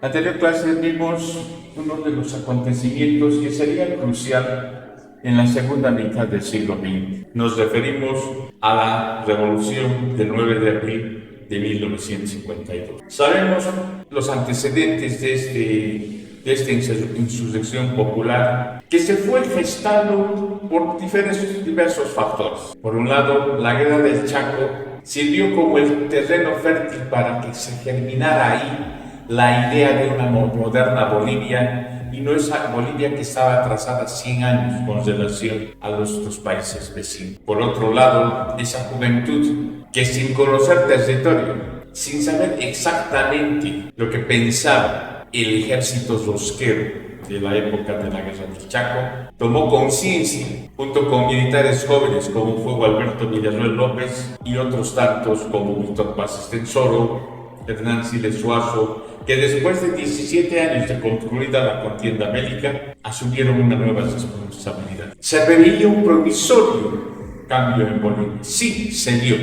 Anterior clase vimos uno de los acontecimientos que sería crucial en la segunda mitad del siglo XX. Nos referimos a la Revolución del 9 de abril de 1952. Sabemos los antecedentes de esta insurrección popular que se fue gestando por diversos factores. Por un lado, la guerra del Chaco sirvió como el terreno fértil para que se germinara ahí la idea de una moderna Bolivia, y no esa Bolivia que estaba atrasada 100 años con relación a los otros países vecinos. Por otro lado, esa juventud que, sin conocer territorio, sin saber exactamente lo que pensaba el ejército rosquero de la época de la guerra del Chaco, tomó conciencia junto con militares jóvenes como fue Gualberto Villarroel López y otros tantos como Víctor Paz Estenssoro, Hernán Siles Suazo, que después de 17 años de concluida la contienda bélica, asumieron una nueva responsabilidad. Se preveía un provisorio cambio en Bolivia. Sí, se dio,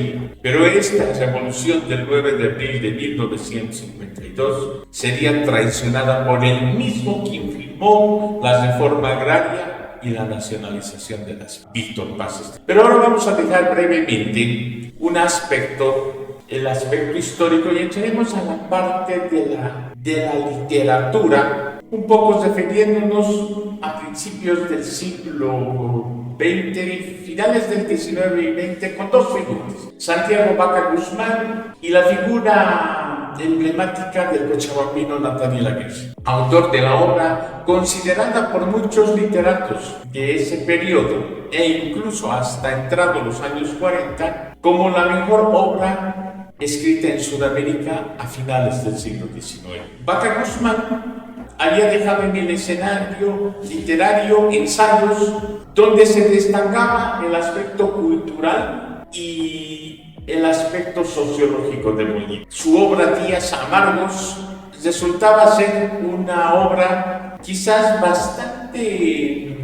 pero esta revolución del 9 de abril de 1952 sería traicionada por el mismo quien firmó la reforma agraria y la nacionalización de las Víctor Paz. Pero ahora vamos a dejar brevemente un aspecto, el aspecto histórico, y entraremos a la parte de la literatura, un poco refiriéndonos a principios del siglo XX, finales del XIX y XX, con dos figuras: Santiago Vaca Guzmán y la figura emblemática del cochabambino Nathaniel Aguirre, autor de la obra considerada por muchos literatos de ese periodo e incluso hasta entrado los años 40 como la mejor obra escrita en Sudamérica a finales del siglo XIX. Vaca Guzmán había dejado en el escenario literario ensayos donde se destacaba el aspecto cultural y el aspecto sociológico de Bolivia. Su obra Días Amargos resultaba ser una obra quizás bastante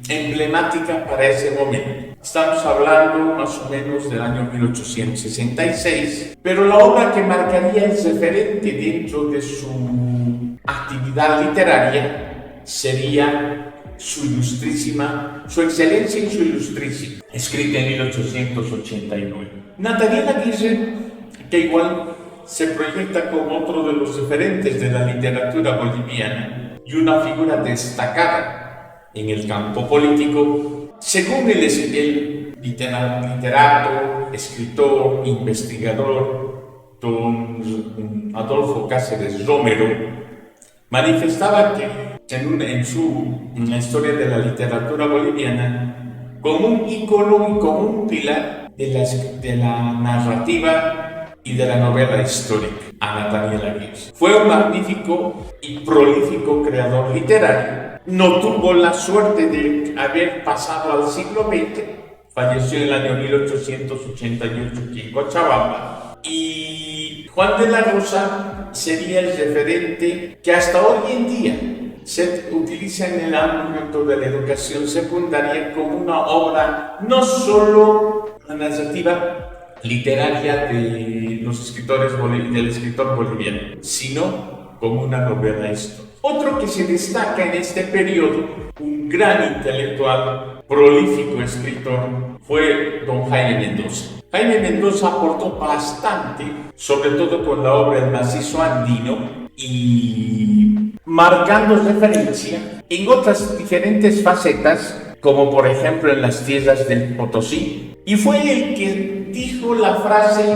emblemática para ese momento. Estamos hablando más o menos del año 1866, pero la obra que marcaría el referente dentro de su actividad literaria sería su excelencia y su ilustrísima, escrita en 1889. Nathaniel Aguirre, que igual se proyecta como otro de los referentes de la literatura boliviana y una figura destacada en el campo político, según el literato, escritor, investigador don Adolfo Cáceres Romero, manifestaba que en la historia de la literatura boliviana, como un ícono y como un pilar de la narrativa y de la novela histórica, a Nathaniel Aguirre. Fue un magnífico y prolífico creador literario. No tuvo la suerte de haber pasado al siglo XX, falleció en el año 1888 aquí en Cochabamba, y Juan de la Rosa sería el referente que hasta hoy en día se utiliza en el ámbito de la educación secundaria como una obra, no solo la narrativa literaria del escritor boliviano, sino como una novela histórica. Otro que se destaca en este periodo, un gran intelectual, prolífico escritor, fue don Jaime Mendoza. Jaime Mendoza aportó bastante, sobre todo con la obra El macizo andino, y marcando referencia en otras diferentes facetas, como por ejemplo en las tierras del Potosí, y fue el que dijo la frase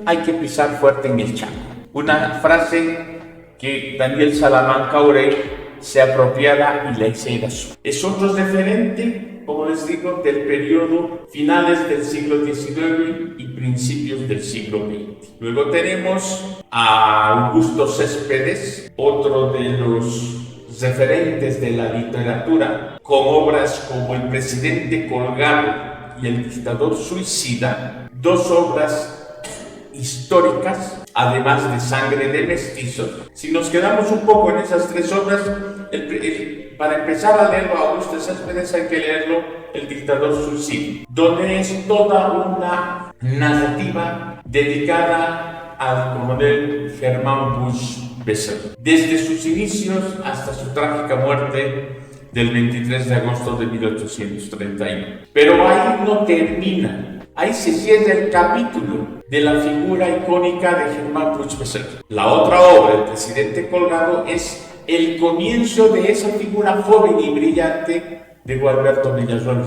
"hay que pisar fuerte en el Chaco", una frase que Daniel Salamanca Orey se apropiara y la hiciera suya. Es otro referente, como les digo, del periodo finales del siglo XIX y principios del siglo XX. Luego tenemos a Augusto Céspedes, otro de los referentes de la literatura, con obras como El presidente colgado y El dictador suicida, dos obras históricas, además de Sangre de mestizos. Si nos quedamos un poco en esas tres obras, para empezar a leerlo a Augusto Céspedes hay que leerlo El dictador suicida, donde es toda una narrativa dedicada al coronel Germán Busch Becerra, desde sus inicios hasta su trágica muerte del 23 de agosto de 1831. Pero ahí no termina, ahí se cierra el capítulo de la figura icónica de Germán Puig Becerra. La otra obra, El presidente colgado, es el comienzo de esa figura joven y brillante de Gualberto Villarroel,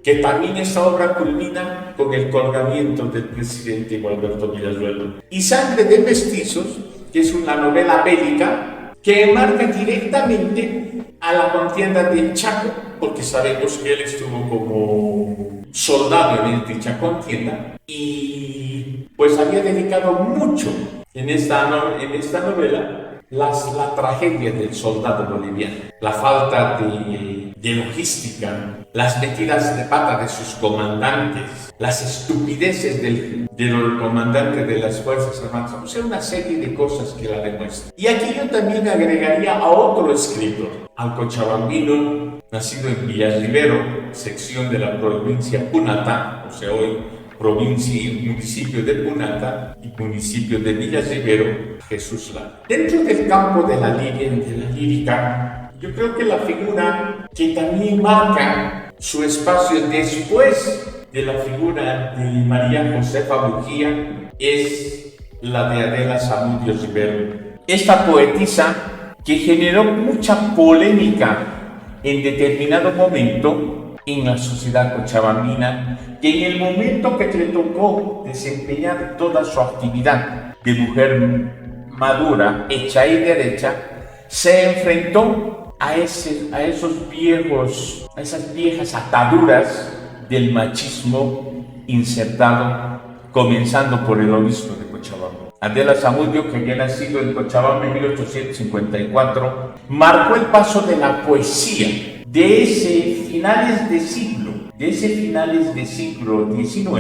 que también esta obra culmina con el colgamiento del presidente Gualberto Villarroel. Y Sangre de Mestizos, que es una novela bélica que marca directamente a la contienda del Chaco, porque sabemos que él estuvo como soldado en dicha contienda y pues había dedicado mucho en esta novela la tragedia del soldado boliviano, la falta de logística, las metidas de pata de sus comandantes, las estupideces del comandante de las Fuerzas Armadas, o sea, una serie de cosas que la demuestran. Y aquí yo también agregaría a otro escritor, al cochabambino, nacido en Villarribero, sección de la provincia Punata, o sea, hoy provincia y municipio de Punata y municipio de Villarribero, Jesús Lara. Dentro del campo de la lírica, yo creo que la figura que también marca su espacio después de la figura de María Josefa Mujía es la de Adela Zamudio Rivero. Esta poetisa que generó mucha polémica en determinado momento en la sociedad cochabambina, que en el momento que le tocó desempeñar toda su actividad de mujer madura, hecha y derecha, se enfrentó a esas viejas ataduras del machismo insertado, comenzando por el obispo de Cochabamba. Adela Zamudio, que había nacido en Cochabamba en 1854, marcó el paso de la poesía de ese finales de siglo XIX.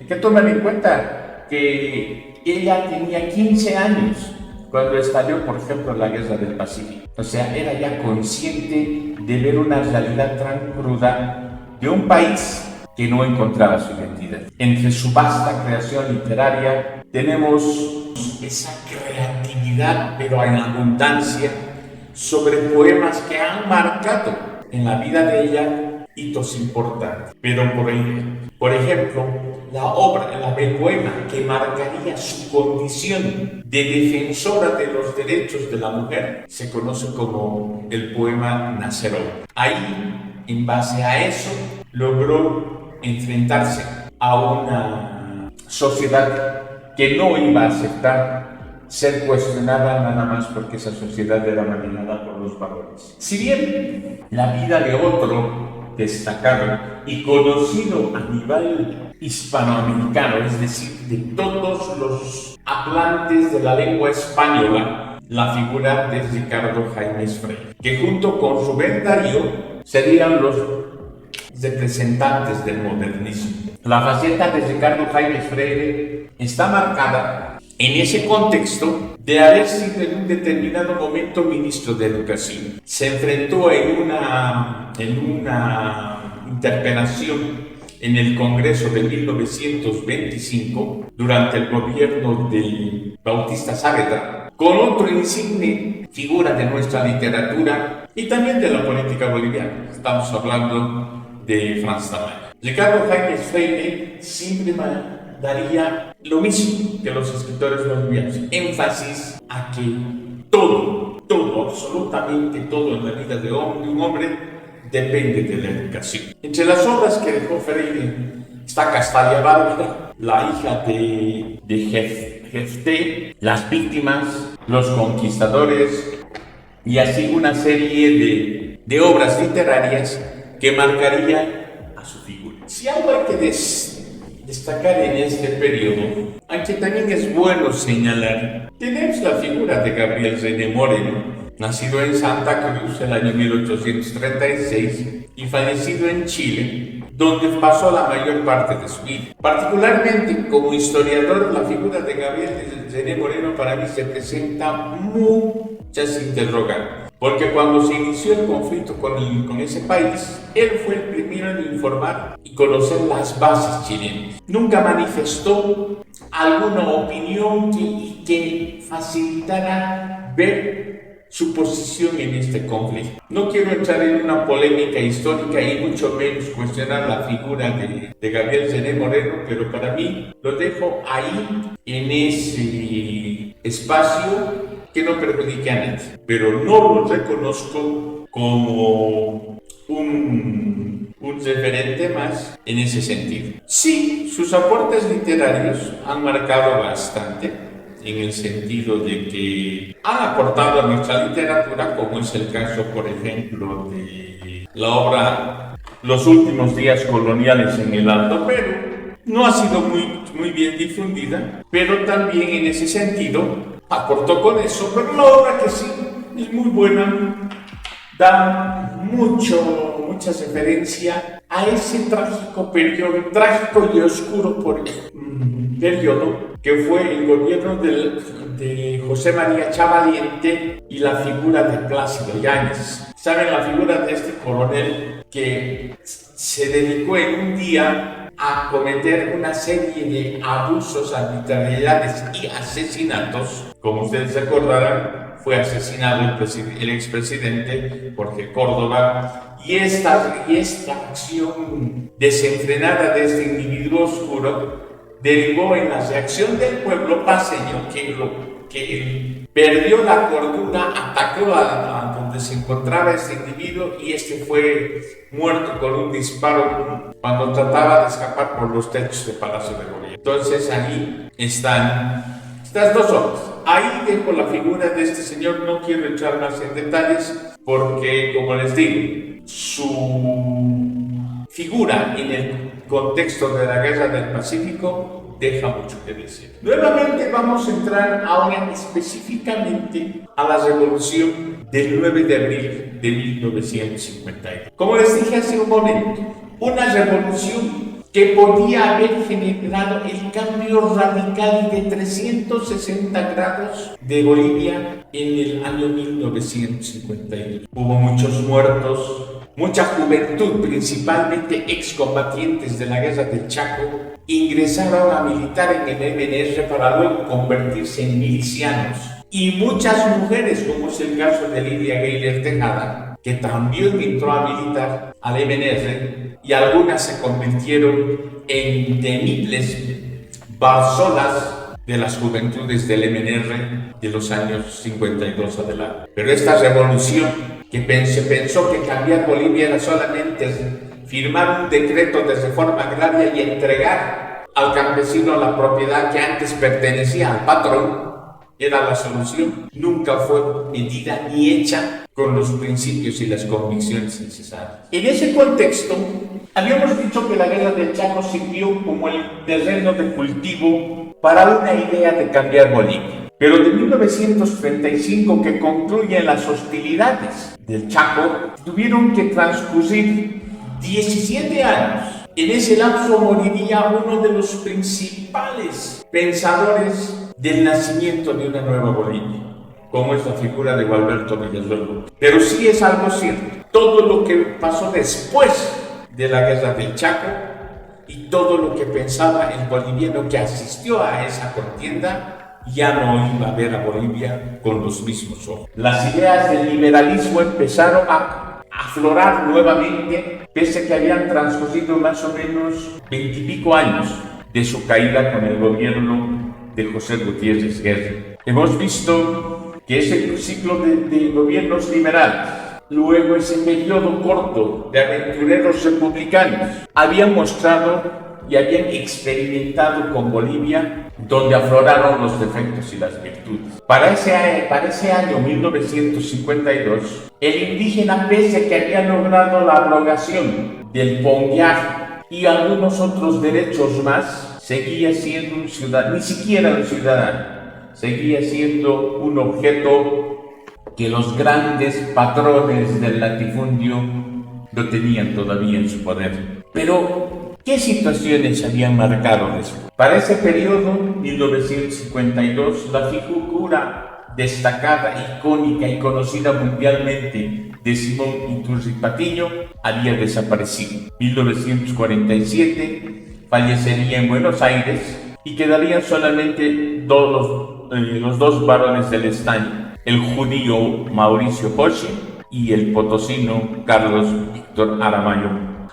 Hay que tomar en cuenta que ella tenía 15 años cuando estalló, por ejemplo, la Guerra del Pacífico. O sea, era ya consciente de ver una realidad tan cruda de un país que no encontraba su identidad. Entre su vasta creación literaria tenemos esa creatividad, pero en abundancia, sobre poemas que han marcado en la vida de ella hitos importantes. Pero por ejemplo, el poema que marcaría su condición de defensora de los derechos de la mujer se conoce como el poema Nacer Hombre. Ahí, en base a eso, logró enfrentarse a una sociedad que no iba a aceptar ser cuestionada nada más porque esa sociedad era manejada por los varones. Si bien la vida de otro destacado y conocido a nivel hispanoamericano, es decir, de todos los hablantes de la lengua española, la figura de Ricardo Jaimes Freire, que junto con Rubén Darío serían los representantes del modernismo. La faceta de Ricardo Jaimes Freire está marcada en ese contexto de haber sido en un determinado momento ministro de Educación. Se enfrentó en una interpelación en el Congreso de 1925 durante el gobierno de Bautista Saavedra con otro insigne figura de nuestra literatura y también de la política boliviana. Estamos hablando de Franz Tamayo. Ricardo Jaimes Freire siempre daría lo mismo que los escritores bolivianos, énfasis a que todo, absolutamente todo en la vida de un hombre depende de la educación. Entre las obras que dejó Freire está Castalia Bárbara, la hija de Jefté, Las víctimas, Los conquistadores y así una serie de obras literarias que marcaría a su figura. Si algo hay que destacar en este periodo, aunque también es bueno señalar, tenemos la figura de Gabriel René Moreno, nacido en Santa Cruz el año 1836 y fallecido en Chile, donde pasó la mayor parte de su vida. Particularmente como historiador, la figura de Gabriel René Moreno para mí se presenta muchas interrogantes, porque cuando se inició el conflicto con ese país, él fue el primero en informar y conocer las bases chilenas. Nunca manifestó alguna opinión que facilitara ver su posición en este conflicto. No quiero entrar en una polémica histórica y mucho menos cuestionar la figura de Gabriel Zené Moreno, pero para mí lo dejo ahí en ese espacio que no perjudique a nadie, pero no lo reconozco como un referente más en ese sentido. Sí, sus aportes literarios han marcado bastante, en el sentido de que han aportado a nuestra literatura, como es el caso, por ejemplo, de la obra Los últimos días coloniales en el Alto Perú. No ha sido muy bien difundida, pero también en ese sentido aportó con eso, pero la obra que sí es muy buena, da mucha referencia a ese trágico y oscuro periodo que fue el gobierno de José María Chavaliente y la figura de Plácido Yáñez. ¿Saben la figura de este coronel que se dedicó en un día a cometer una serie de abusos, arbitrariedades y asesinatos? Como ustedes recordarán, fue asesinado el expresidente Jorge Córdoba, y esta acción desenfrenada de este individuo oscuro derivó en la reacción del pueblo paceño que perdió la cordura, atacó a donde se encontraba este individuo, y este fue muerto con un disparo cuando trataba de escapar por los techos del Palacio de Gobierno. Entonces ahí están estas dos obras. Ahí dejo la figura de este señor, no quiero entrar más en detalles porque, como les digo, su figura en el contexto de la Guerra del Pacífico deja mucho que decir. Nuevamente vamos a entrar ahora específicamente a la revolución del 9 de abril de 1952. Como les dije hace un momento, una revolución que podía haber generado el cambio radical de 360 grados de Bolivia en el año 1952. Hubo muchos muertos, mucha juventud, principalmente excombatientes de la Guerra del Chaco, ingresaron a militar en el MNR para luego convertirse en milicianos. Y muchas mujeres, como es el caso de Lidia Gayler Tejada, que también entró a militar al MNR, y algunas se convirtieron en temibles barzolas de las juventudes del MNR de los años 52 adelante. Pero esta revolución que pensó que cambiar Bolivia era solamente firmar un decreto de reforma agraria y entregar al campesino la propiedad que antes pertenecía al patrón, era la solución, nunca fue medida ni hecha con los principios y las convicciones necesarias. En ese contexto, habíamos dicho que la Guerra del Chaco sirvió como el terreno de cultivo para una idea de cambiar Bolivia. Pero de 1935, que concluyen las hostilidades del Chaco, tuvieron que transcurrir 17 años. En ese lapso moriría uno de los principales pensadores del nacimiento de una nueva Bolivia, como es la figura de Gualberto Villarroel. Pero sí es algo cierto, todo lo que pasó después de la Guerra del Chaco y todo lo que pensaba el boliviano que asistió a esa contienda, ya no iba a ver a Bolivia con los mismos ojos. Las ideas del liberalismo empezaron a aflorar nuevamente, pese a que habían transcurrido más o menos 20 y pico años de su caída con el gobierno de José Gutiérrez Guerra. Hemos visto que ese ciclo de gobiernos liberales, luego ese periodo corto de aventureros republicanos, habían mostrado y habían experimentado con Bolivia, donde afloraron los defectos y las virtudes. Para ese año 1952, el indígena, pese a que había logrado la abrogación del ponguear y algunos otros derechos más, seguía siendo un ciudadano, ni siquiera un ciudadano, seguía siendo un objeto que los grandes patrones del latifundio lo tenían todavía en su poder. Pero, ¿qué situaciones habían marcado eso? Para ese periodo, 1952, la figura destacada, icónica y conocida mundialmente de Simón Iturri Patiño había desaparecido. 1947, fallecería en Buenos Aires y quedarían solamente los dos varones del estaño, el judío Mauricio Hoshi y el potosino Carlos Víctor Aramayo.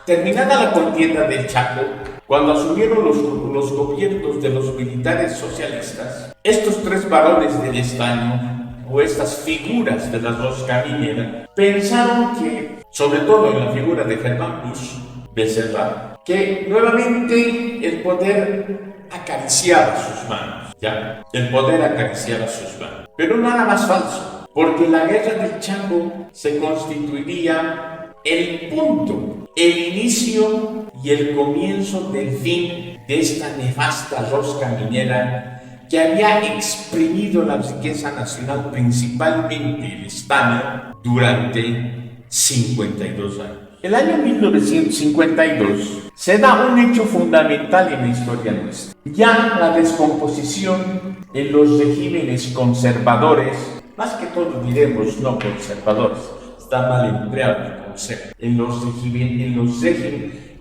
Terminada la contienda del Chaco, cuando asumieron los gobiernos de los militares socialistas, estos tres varones del estaño, o estas figuras de la rosca minera, pensaron que, sobre todo en la figura de Germán Busch Becerra, que nuevamente el poder acariciaba sus manos, ¿ya? El poder acariciaba sus manos. Pero nada más falso, porque la guerra del Chaco se constituiría el punto, el inicio y el comienzo del fin de esta nefasta rosca minera que había exprimido la riqueza nacional, principalmente el estaño, durante 52 años. El año 1952 se da un hecho fundamental en la historia nuestra. Ya la descomposición en los regímenes conservadores, más que todo diremos no conservadores, está mal empleado el concepto, en los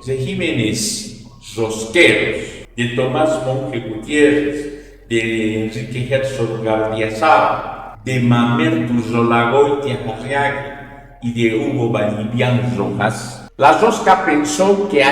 regímenes rosqueros de Tomás Monje Gutiérrez, de Enrique Herzog Gardiazabal, de Mamerto Rolagoitia Arriaga y de Hugo Balivián Rojas, la rosca pensó que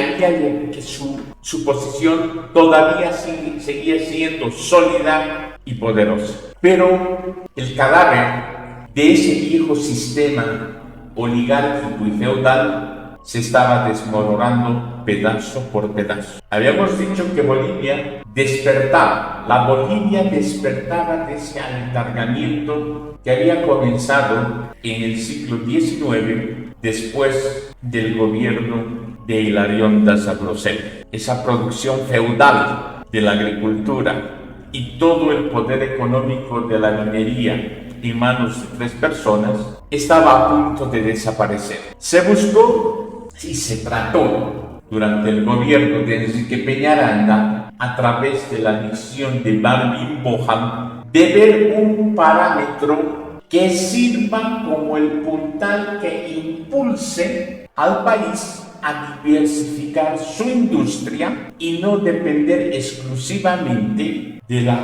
su posición todavía seguía siendo sólida y poderosa. Pero el cadáver de ese viejo sistema oligárquico y feudal se estaba desmoronando pedazo por pedazo. Habíamos dicho que Bolivia despertaba, la Bolivia despertaba de ese aletargamiento que había comenzado en el siglo XIX después del gobierno de Hilarión Daza Procel. Esa producción feudal de la agricultura y todo el poder económico de la minería en manos de tres personas estaba a punto de desaparecer. Se buscó y se trató durante el gobierno de Enrique Peñaranda, a través de la misión de Balvin Boham, de ver un parámetro que sirva como el puntal que impulse al país a diversificar su industria y no depender exclusivamente de la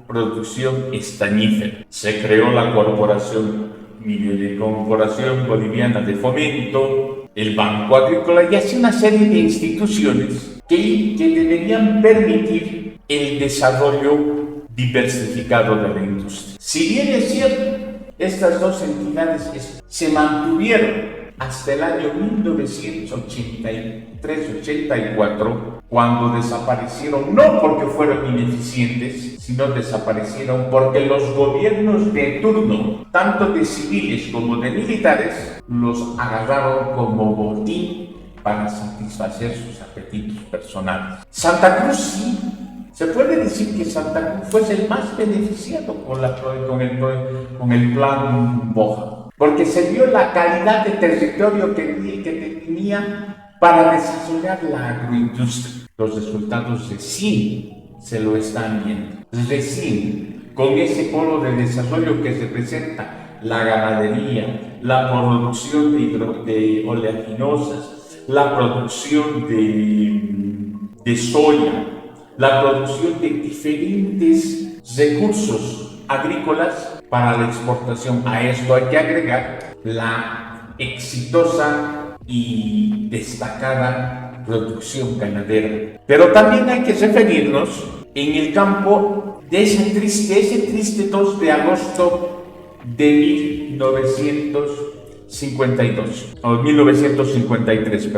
producción estañífera. Se creó la Corporación Boliviana de Fomento, el Banco Agrícola y así una serie de instituciones que deberían permitir el desarrollo diversificado de la industria. Si bien es cierto, estas dos entidades se mantuvieron hasta el año 1983-84, cuando desaparecieron, no porque fueron ineficientes, sino desaparecieron porque los gobiernos de turno, tanto de civiles como de militares, los agarraron como botín para satisfacer sus apetitos personales. Santa Cruz sí. Se puede decir que Santa Cruz fue el más beneficiado con el plan Boham, porque se vio la calidad de territorio que tenía para desarrollar la agroindustria. Los resultados recién se lo están viendo. Recién, con ese polo de desarrollo que representa la ganadería, la producción de oleaginosas, la producción de soya, la producción de diferentes recursos agrícolas para la exportación. A esto hay que agregar la exitosa y destacada producción ganadera. Pero también hay que referirnos en el campo de ese triste 2 de agosto de 1953,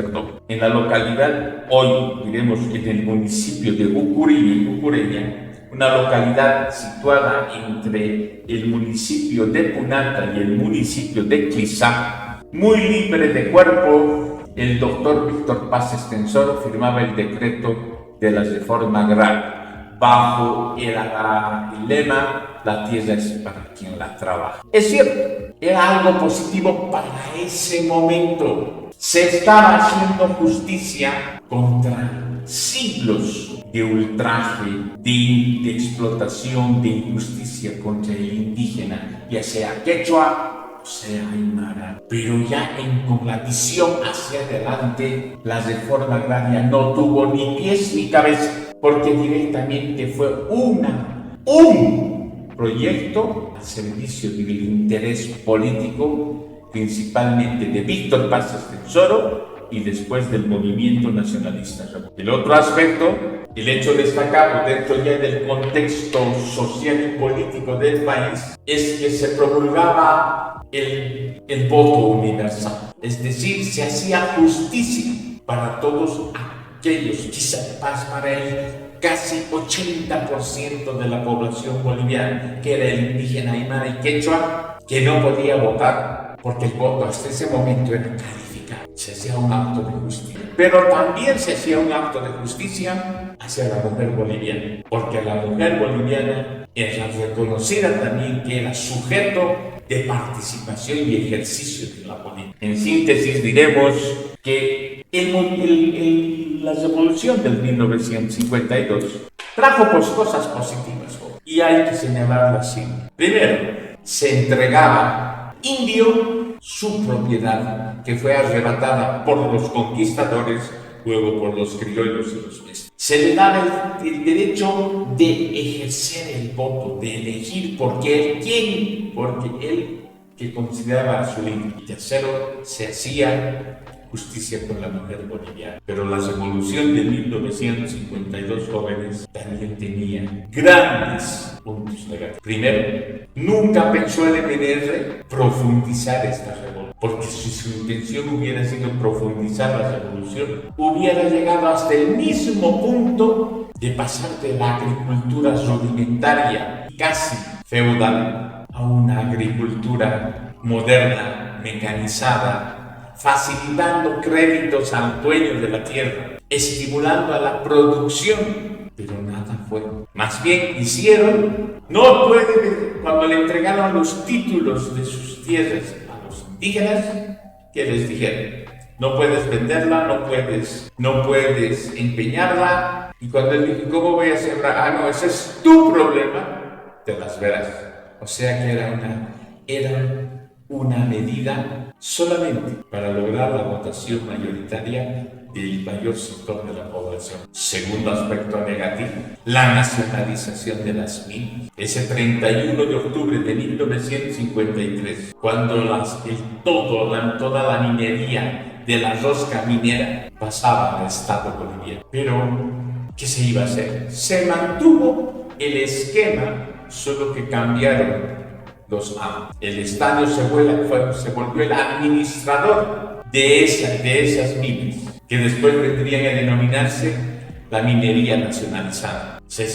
en la localidad, hoy diremos en el municipio de Ucureña, una localidad situada entre el municipio de Punata y el municipio de Clizá, muy libre de cuerpo. El doctor Víctor Paz Extensor firmaba el decreto de la reforma agraria bajo el lema: la tierra es para quien la trabaja. Es cierto, era algo positivo para ese momento. Se estaba haciendo justicia contra siglos de ultraje, de explotación, de injusticia contra el indígena, ya sea quechua o sea aymara. Pero ya con la visión hacia adelante, la reforma agraria no tuvo ni pies ni cabeza, porque directamente fue un proyecto al servicio del interés político, principalmente de Víctor Paz Estenssoro y después del movimiento nacionalista. El otro aspecto, el hecho destacado dentro ya del contexto social y político del país, es que se promulgaba el voto universal, es decir, se hacía justicia para todos aquellos, quizás para el casi 80% de la población boliviana, que era el indígena aymara y quechua, que no podía votar porque el voto hasta ese momento era calificado. Se hacía un acto de justicia. Pero también se hacía un acto de justicia hacia la mujer boliviana, porque la mujer boliviana era reconocida también que era sujeto de participación y ejercicio de la política. En síntesis diremos que la revolución del 1952 trajo pues cosas positivas y hay que señalarlas así. Primero, se entregaba indio su propiedad, que fue arrebatada por los conquistadores, luego por los criollos y los mestizos. Se le daba el derecho de ejercer el voto, de elegir porque él que consideraba su líder. Y tercero, se hacía justicia con la mujer boliviana. Pero la revolución de 1952, jóvenes, también tenía grandes puntos negativos. Primero, nunca pensó el MNR profundizar esta revolución, porque si su intención hubiera sido profundizar la revolución, hubiera llegado hasta el mismo punto de pasar de la agricultura rudimentaria, casi feudal, a una agricultura moderna, mecanizada, facilitando créditos al dueño de la tierra, estimulando a la producción, pero nada fue. Más bien hicieron, cuando le entregaron los títulos de sus tierras a los indígenas, ¿qué les dijeron? No puedes venderla, no puedes empeñarla. Y cuando él dijo, ¿cómo voy a sembrar? No, ese es tu problema, te las verás. O sea que era una medida solamente para lograr la votación mayoritaria del mayor sector de la población. Segundo aspecto negativo, la nacionalización de las minas. Ese 31 de octubre de 1953, cuando toda la minería de la rosca minera pasaba al Estado boliviano. Pero, ¿qué se iba a hacer? Se mantuvo el esquema, solo que cambiaron los amos. El Estado se volvió el administrador de esas minas, que después vendrían a denominarse la minería nacionalizada. Se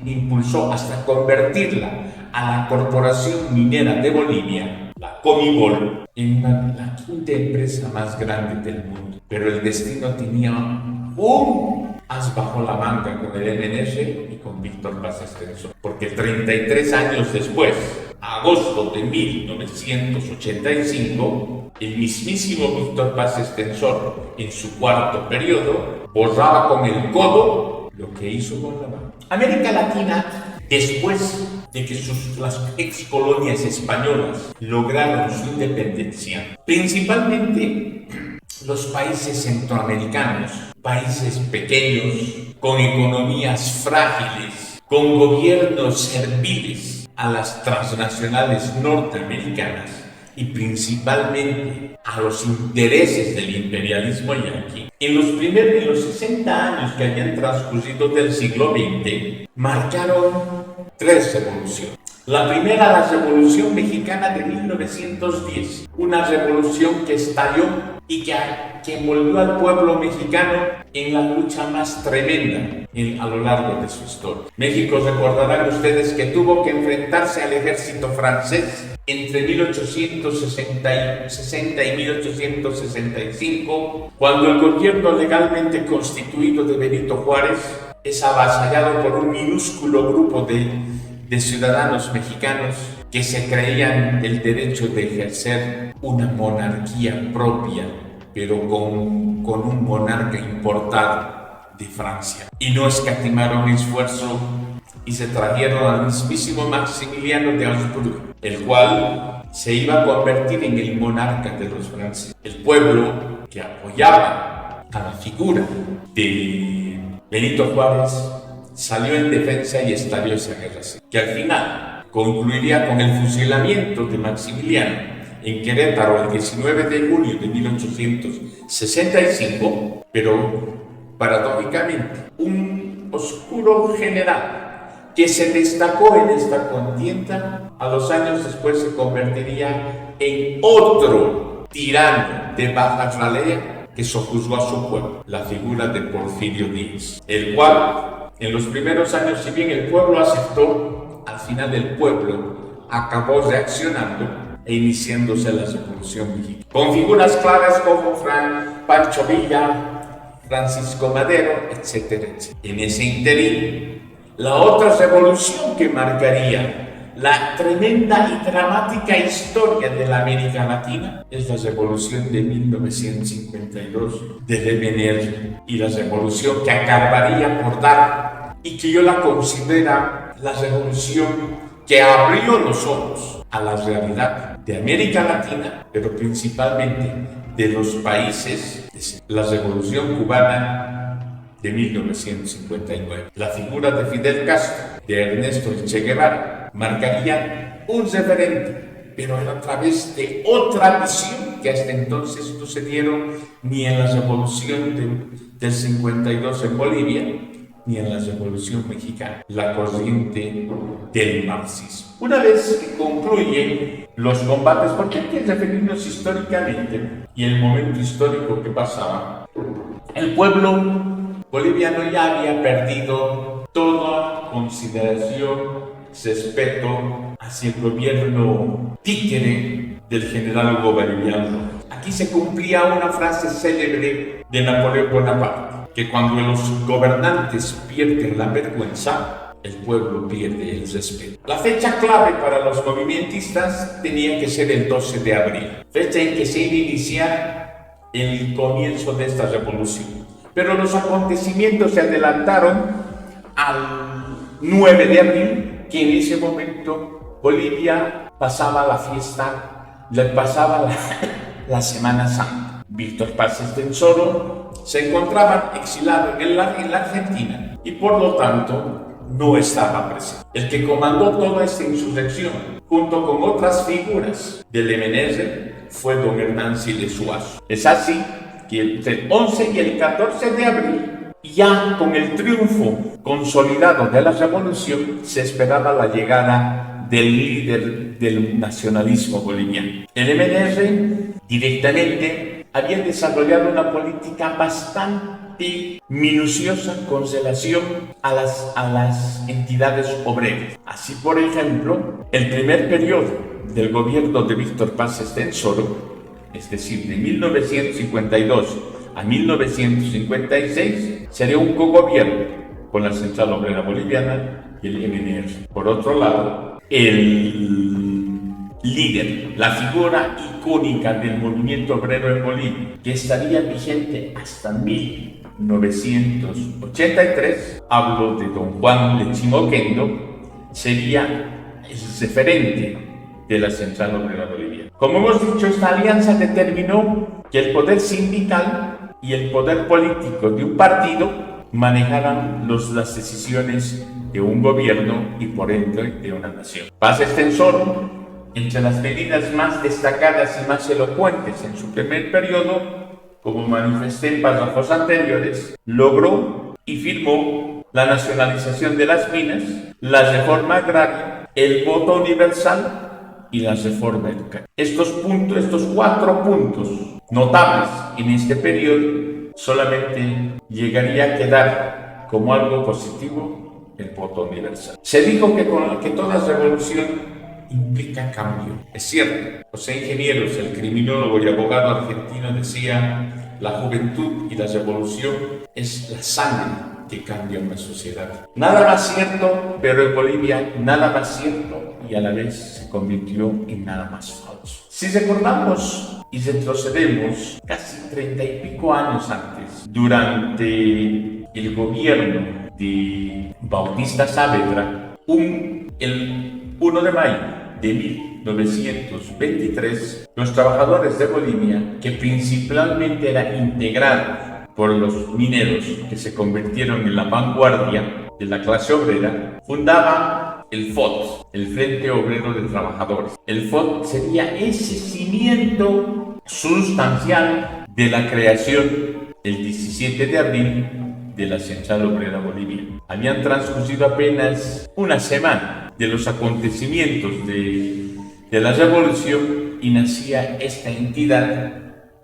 impulsó hasta convertirla a la Corporación Minera de Bolivia, la Comibol, en la quinta empresa más grande del mundo. Pero el destino tenía un as bajo la manga con el MNR y con Víctor Paz Estenssoro, porque 33 años después, agosto de 1985, el mismísimo Víctor Paz Estenssoro, en su cuarto periodo, borraba con el codo lo que hizo con la mano. América Latina, después de que las ex colonias españolas lograron su independencia, principalmente los países centroamericanos, países pequeños, con economías frágiles, con gobiernos serviles a las transnacionales norteamericanas y principalmente a los intereses del imperialismo yanqui. En los 60 años que habían transcurrido del siglo XX, marcaron tres revoluciones. La primera, la Revolución Mexicana de 1910, una revolución que estalló y que envolvió al pueblo mexicano en la lucha más tremenda a lo largo de su historia. México, recordarán ustedes que tuvo que enfrentarse al ejército francés entre 1860 y 1865, cuando el gobierno legalmente constituido de Benito Juárez es avasallado por un minúsculo grupo de ciudadanos mexicanos que se creían el derecho de ejercer una monarquía propia, pero con un monarca importado de Francia. Y no escatimaron esfuerzo y se trajeron al mismísimo Maximiliano de Habsburgo, el cual se iba a convertir en el monarca de los franceses. El pueblo que apoyaba a la figura de Benito Juárez salió en defensa y estalló esa guerra civil, que al final concluiría con el fusilamiento de Maximiliano en Querétaro el 19 de junio de 1865, pero paradójicamente un oscuro general que se destacó en esta contienda, a los años después se convertiría en otro tirano de baja ralea que sojuzgó a su pueblo, la figura de Porfirio Díaz, el cual en los primeros años, si bien el pueblo aceptó, al final el pueblo acabó reaccionando e iniciándose la Revolución Mexicana, con figuras claves como Pancho Villa, Francisco Madero, etcétera, etcétera. En ese interín, la otra revolución que marcaría la tremenda y dramática historia de la América Latina es la revolución de 1952 de Lemberger, y la revolución que acabaría por dar, y que yo la considero la revolución que abrió los ojos a la realidad de América Latina, pero principalmente de los países, la revolución cubana de 1959. La figura de Fidel Castro, de Ernesto Che Guevara, marcaría un referente, pero era a través de otra visión que hasta entonces no se dieron ni en la revolución del 52 en Bolivia, ni en la Revolución Mexicana, la corriente del marxismo. Una vez que concluyen los combates, porque hay que referirnos históricamente y el momento histórico que pasaba, el pueblo boliviano ya había perdido toda consideración, respeto hacia el gobierno títere del general Hugo Boliviano. Aquí se cumplía una frase célebre de Napoleón Bonaparte, que cuando los gobernantes pierden la vergüenza, el pueblo pierde el respeto. La fecha clave para los movimentistas tenía que ser el 12 de abril, fecha en que se iba a iniciar el comienzo de esta revolución. Pero los acontecimientos se adelantaron al 9 de abril, que en ese momento Bolivia pasaba la fiesta, pasaba la Semana Santa. Víctor Paz Estenssoro se encontraba exilado en la Argentina y por lo tanto no estaba presente. El que comandó toda esta insurrección, junto con otras figuras del Lemberger, fue don Hernán Siles Suazo. Es así que entre el 11 y el 14 de abril, ya con el triunfo consolidado de la revolución, se esperaba la llegada del líder del nacionalismo boliviano. El Lemberger directamente había desarrollado una política bastante minuciosa con relación a las entidades obreras. Así, por ejemplo, el primer periodo del gobierno de Víctor Paz Estenssoro, es decir, de 1952 a 1956, sería un cogobierno con la Central Obrera Boliviana y el Lemberger. Por otro lado, el líder, la figura icónica del movimiento obrero en Bolivia, que estaría vigente hasta 1983, hablo de don Juan Lechín Oquendo, sería el referente de la Central Obrera Boliviana. Como hemos dicho, esta alianza determinó que el poder sindical y el poder político de un partido manejaran las decisiones de un gobierno y por ende de una nación. Paz Estenssoro, entre las medidas más destacadas y más elocuentes en su primer periodo, como manifesté en párrafos anteriores, logró y firmó la nacionalización de las minas, la reforma agraria, el voto universal y la reforma educativa. Estos cuatro puntos notables en este periodo, solamente llegaría a quedar como algo positivo el voto universal. Se dijo que toda revolución implica cambio. Es cierto. José Ingenieros, el criminólogo y abogado argentino, decía: la juventud y la revolución es la sangre que cambia una sociedad. Nada más cierto, pero en Bolivia nada más cierto y a la vez se convirtió en nada más falso. Si recordamos y retrocedemos casi 30 y pico años antes, durante el gobierno de Bautista Saavedra, el 1 de mayo de 1923, los trabajadores de Bolivia, que principalmente era integrado por los mineros que se convirtieron en la vanguardia de la clase obrera, fundaban el FOT, el Frente Obrero de Trabajadores. El FOT sería ese cimiento sustancial de la creación el 17 de abril de la Central Obrera Boliviana. Habían transcurrido apenas una semana de los acontecimientos de la revolución y nacía esta entidad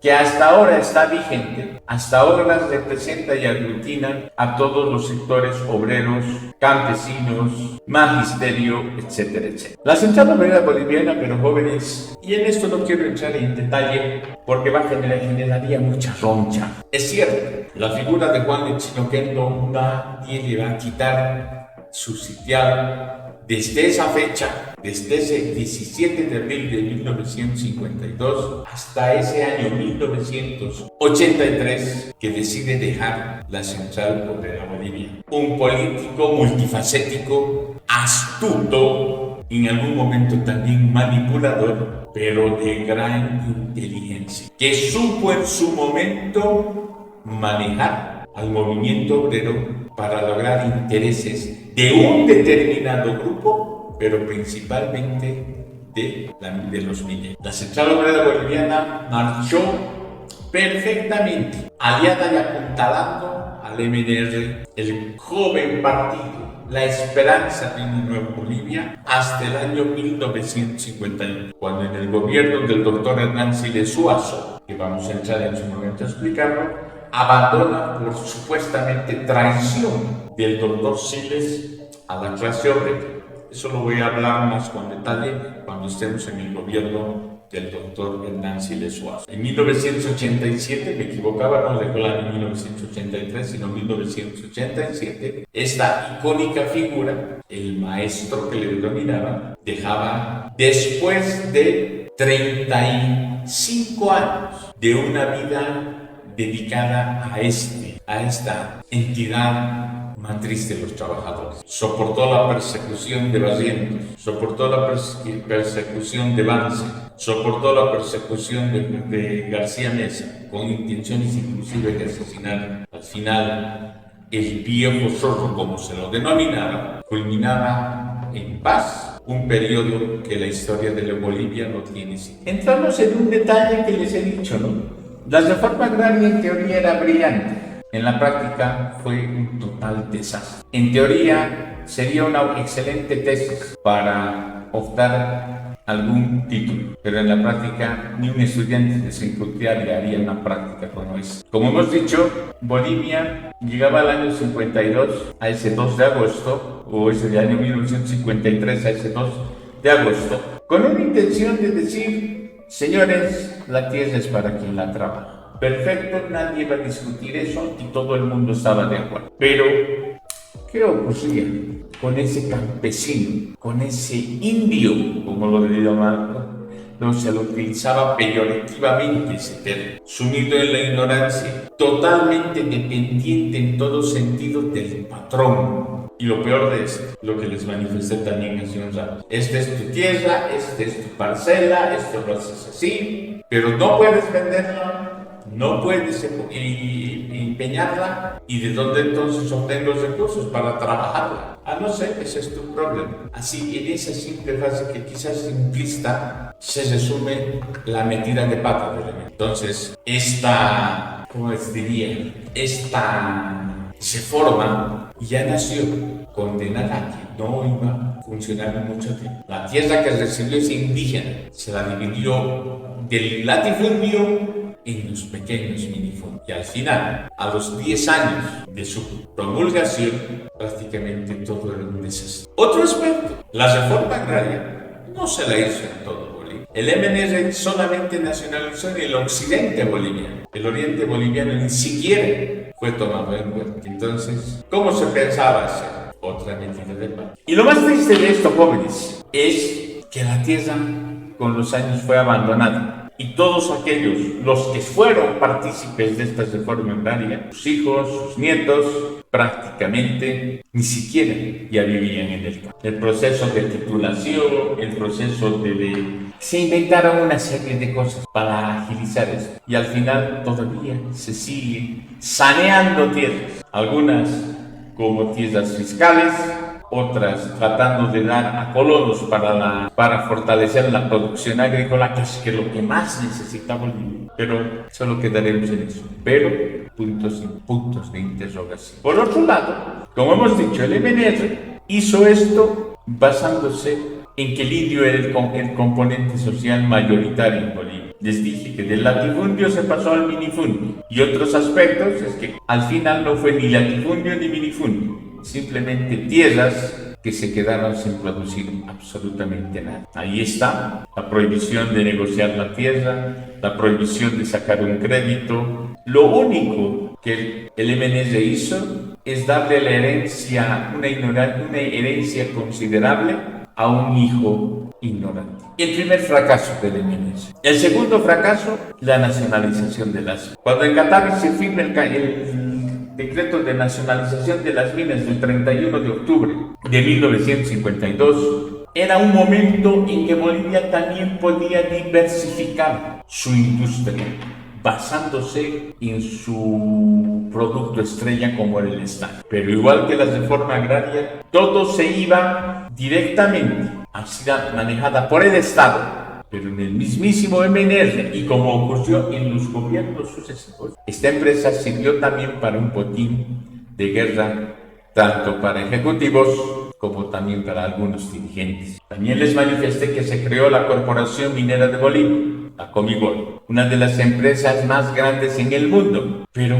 que hasta ahora está vigente, hasta ahora representa y aglutina a todos los sectores obreros, campesinos, magisterio, etcétera, etcétera. La Central Obrera Boliviana, pero jóvenes, y en esto no quiero entrar en detalle porque generaría mucha roncha. Es cierto, la figura de Juan el Chino Kendo nadie le va a quitar su sitial. Desde esa fecha, desde ese 17 de abril de 1952 hasta ese año 1983 que decide dejar la Central Obrera Boliviana. Un político multifacético, astuto, en algún momento también manipulador, pero de gran inteligencia, que supo en su momento manejar al movimiento obrero para lograr intereses de un determinado grupo, pero principalmente de los mineros. La Central Obrera Boliviana marchó perfectamente, aliada y apuntalando al MNR, el joven partido, la esperanza de una nueva Bolivia, hasta el año 1951, cuando en el gobierno del doctor Hernán Siles Zuazo, que vamos a entrar en su momento a explicarlo, abandona por supuestamente traición del doctor Siles a la clase obrera. Eso lo voy a hablar más con detalle cuando estemos en el gobierno del doctor Hernán Siles Zuazo. En 1987, me equivocaba, no dejó el año 1983, sino 1987, esta icónica figura, el maestro que le denominaban, dejaba después de 35 años de una vida dedicada a esta entidad matriz de los trabajadores. Soportó la persecución de Barrientos, soportó la persecución de Vance, soportó la persecución de García Mesa, con intenciones inclusive de asesinar. Al final, el viejo zorro, como se lo denominaba, culminaba en paz un periodo que la historia de la Bolivia no tiene. Entramos en un detalle que les he dicho, ¿no? La reforma agraria en teoría era brillante, en la práctica fue un total desastre. En teoría sería una excelente tesis para optar algún título, pero en la práctica ni un estudiante de secundaria haría una práctica como esa. Como hemos dicho, Bolivia llegaba al año 52 a ese 2 de agosto, o ese año 1953 a ese 2 de agosto, con una intención de decir: señores, la tierra es para quien la trabaja. Perfecto, nadie va a discutir eso y todo el mundo estaba de acuerdo. Pero, ¿qué ocurría con ese campesino, con ese indio, como lo diría Marco? No se lo utilizaba peyorativamente ese término, sumido en la ignorancia, totalmente dependiente en todo sentido del patrón. Y lo peor de esto, lo que les manifesté también hace un rato: esta es tu tierra, esta es tu parcela, esto lo haces así, pero no puedes venderla, no puedes empeñarla. ¿Y de dónde entonces obtengo los recursos para trabajarla? No sé, ese es tu problema. Así, en esa simple frase que quizás es simplista, se resume la metida de pata del elemento. Entonces, ¿cómo les diría? Se forma y ya nació condenada a que no iba a funcionar mucho tiempo. La tierra que recibió ese indígena se la dividió del latifundio en los pequeños minifundios. Y al final, a los 10 años de su promulgación, prácticamente todo era un desastre. Otro aspecto, la reforma agraria no se la hizo en todo Bolivia. El MNR solamente nacionalizó en el occidente boliviano. El oriente boliviano ni siquiera fue tomado en cuenta. Entonces, ¿cómo se pensaba hacer? Otra metida de pata. Y lo más triste de esto, jóvenes, es que la tierra con los años fue abandonada. Y todos aquellos, los que fueron partícipes de esta reforma agraria, sus hijos, sus nietos, prácticamente ni siquiera ya vivían en el campo. El proceso de titulación, el proceso se inventaron una serie de cosas para agilizar esto. Y al final todavía se sigue saneando tierras. Algunas como tierras fiscales, otras tratando de dar a colonos para fortalecer la producción agrícola, que es lo que más necesita Bolivia. Pero solo quedaremos en eso. Pero puntos de interrogación. Por otro lado, como hemos dicho, el MNR hizo esto basándose en que el indio era el componente social mayoritario en Bolivia. Les dije que del latifundio se pasó al minifundio. Y otros aspectos es que al final no fue ni latifundio ni minifundio. Simplemente tierras que se quedaron sin producir absolutamente nada. Ahí está la prohibición de negociar la tierra, la prohibición de sacar un crédito. Lo único que el MNR hizo es darle la herencia, una herencia considerable a un hijo ignorante. El primer fracaso del MNR. El segundo fracaso, la nacionalización de las. Cuando en Qatar se firma el decreto de nacionalización de las minas del 31 de octubre de 1952, era un momento en que Bolivia también podía diversificar su industria, basándose en su producto estrella como era el estaño. Pero igual que la reforma agraria, todo se iba directamente a ser manejada por el Estado. Pero en el mismísimo MNR, y como ocurrió en los gobiernos sucesivos, esta empresa sirvió también para un botín de guerra, tanto para ejecutivos como también para algunos dirigentes. También les manifesté que se creó la Corporación Minera de Bolivia, la Comibol, una de las empresas más grandes en el mundo. Pero,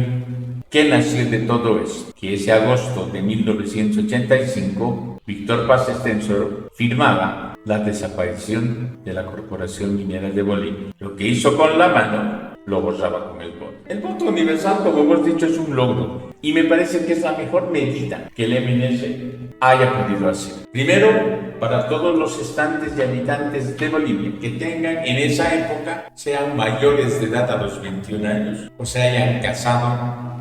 ¿qué nació de todo eso? Que ese agosto de 1985, Víctor Paz Estenssoro firmaba la desaparición de la Corporación Minera de Bolivia. Lo que hizo con la mano, lo borraba con el voto. El voto universal, como hemos dicho, es un logro. Y me parece que es la mejor medida que el MNR haya podido hacer. Primero, para todos los estantes y habitantes de Bolivia que tengan en esa época, sean mayores de edad a los 21 años, o se hayan casado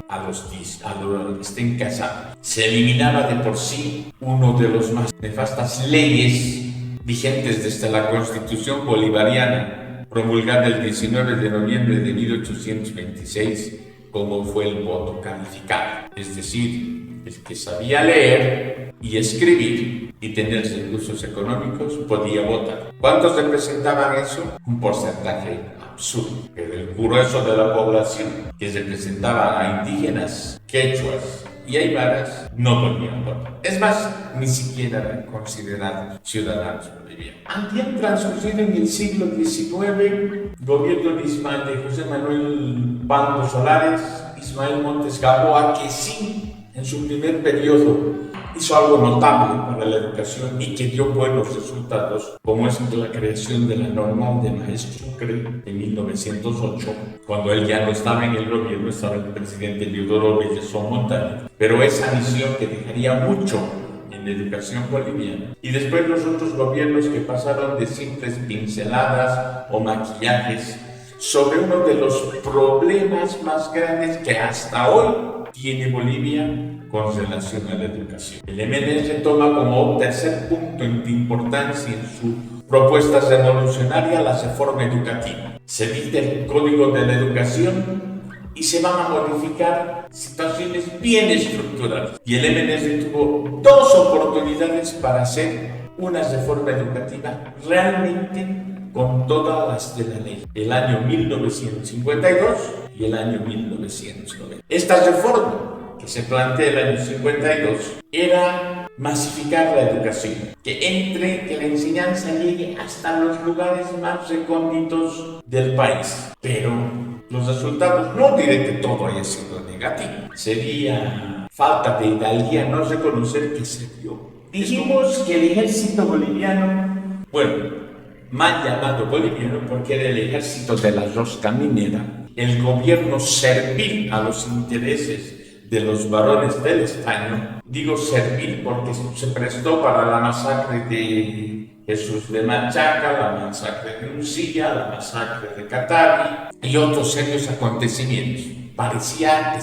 estén casados. Se eliminaba de por sí uno de los más nefastas leyes vigentes desde la Constitución bolivariana, promulgada el 19 de noviembre de 1826, como fue el voto calificado. Es decir, el que sabía leer y escribir y tener recursos económicos podía votar. ¿Cuántos representaban eso? Un porcentaje absurdo. Pero el grueso de la población, que representaba a indígenas, quechuas y aymaras, no podían votar. Es más, ni siquiera eran considerados ciudadanos bolivianos. Habían transcurrido en el siglo XIX gobierno de José Manuel Pando Solares, Ismael Montes Gamboa, que sí, en su primer periodo hizo algo notable para la educación y que dio buenos resultados, como es la creación de la normal de Maestro Sucre en 1908, cuando él ya no estaba en el gobierno, estaba el presidente Leodoro Villazón Montaña. Pero esa visión que dejaría mucho en la educación boliviana. Y después los otros gobiernos que pasaron de simples pinceladas o maquillajes sobre uno de los problemas más grandes que hasta hoy tiene Bolivia con relación a la educación. El MNR toma como tercer punto de importancia en su propuesta revolucionaria la reforma educativa. Se dicta el Código de la Educación y se van a modificar situaciones bien estructurales. Y el MNR tuvo dos oportunidades para hacer una reforma educativa realmente con todas las de la ley, el año 1952 y el año 1990. Esta reforma que se plantea el año 52 era masificar la educación, que la enseñanza llegue hasta los lugares más recónditos del país. Pero los resultados, no diré que todo haya sido negativo, sería falta de hidalguía no reconocer que se dio. Dijimos que el ejército boliviano, mal llamado boliviano porque era el ejército de la rosca minera, el gobierno servil a los intereses de los varones del estaño. Digo servil porque se prestó para la masacre de Jesús de Machaca, la masacre de Uncilla, la masacre de Catavi y otros serios acontecimientos. Parecía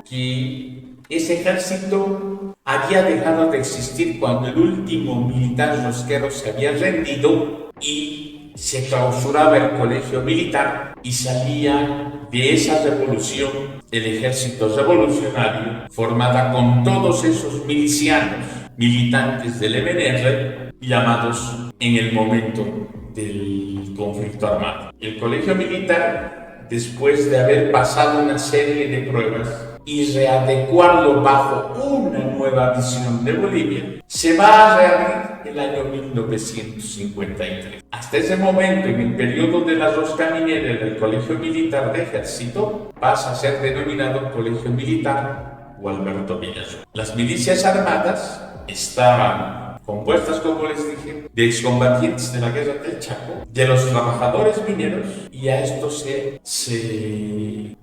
que ese ejército había dejado de existir cuando el último militar rosquero se había rendido y se clausuraba el colegio militar y salía de esa revolución el ejército revolucionario, formada con todos esos milicianos, militantes del MNR, llamados en el momento del conflicto armado. El colegio militar, después de haber pasado una serie de pruebas y readecuarlo bajo una nueva visión de Bolivia, se va a reabrir el año 1953. Hasta ese momento, en el periodo de la rosca minera del Colegio Militar de Ejército, pasa a ser denominado Colegio Militar o Alberto Villazón. Las milicias armadas estaban compuestas, como les dije, de excombatientes de la guerra del Chaco, de los trabajadores mineros, y a esto se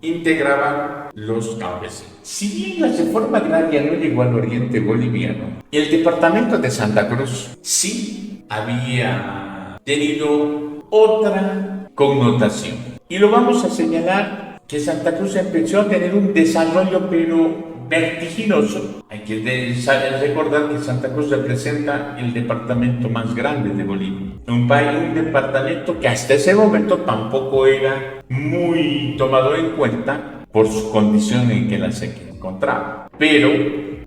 integraban los campesinos. Si bien la reforma agraria no llegó al oriente boliviano, el departamento de Santa Cruz sí había tenido otra connotación. Y lo vamos a señalar que Santa Cruz empezó a tener un desarrollo, pero vertiginoso. Hay que recordar que Santa Cruz representa el departamento más grande de Bolivia. Un departamento que hasta ese momento tampoco era muy tomado en cuenta por su condición en que la se encontraba. Pero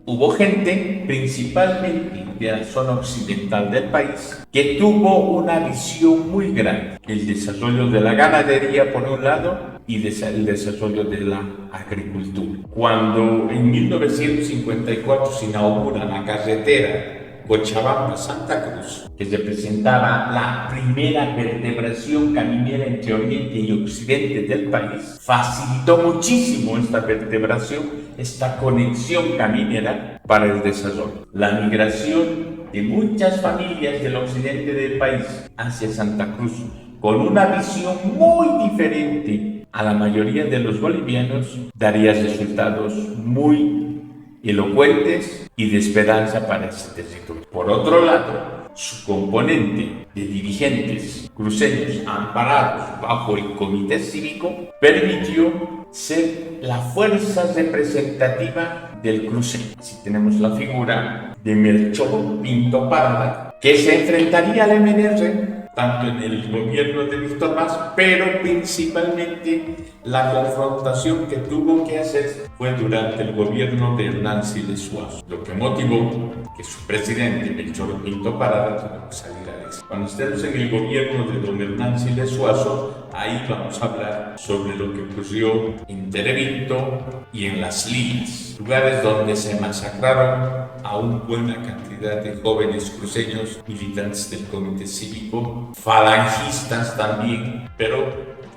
hubo gente, principalmente de la zona occidental del país, que tuvo una visión muy grande. El desarrollo de la ganadería por un lado y el desarrollo de la agricultura. Cuando en 1954 se inaugura la carretera Cochabamba-Santa Cruz, que representaba la primera vertebración caminera entre Oriente y Occidente del país, facilitó muchísimo esta vertebración, esta conexión caminera para el desarrollo. La migración de muchas familias del occidente del país hacia Santa Cruz, con una visión muy diferente a la mayoría de los bolivianos, daría resultados muy elocuentes y de esperanza para este territorio. Por otro lado, su componente de dirigentes cruceños amparados bajo el comité cívico permitió ser la fuerza representativa del cruceño. Así tenemos la figura de Melchor Pinto Parada, que se enfrentaría al MNR tanto en el gobierno de Víctor Mas, pero principalmente la confrontación que tuvo que hacer fue durante el gobierno de Hernán Siles Suazo, lo que motivó que su presidente, Melchor Pinto Parada, tuvo que salir a esto. Cuando estemos en el gobierno de don Hernán Siles Suazo, ahí vamos a hablar sobre lo que ocurrió en Terevinto y en Las Lilas, lugares donde se masacraron a una buena cantidad de jóvenes cruceños, militantes del comité cívico, falangistas también, pero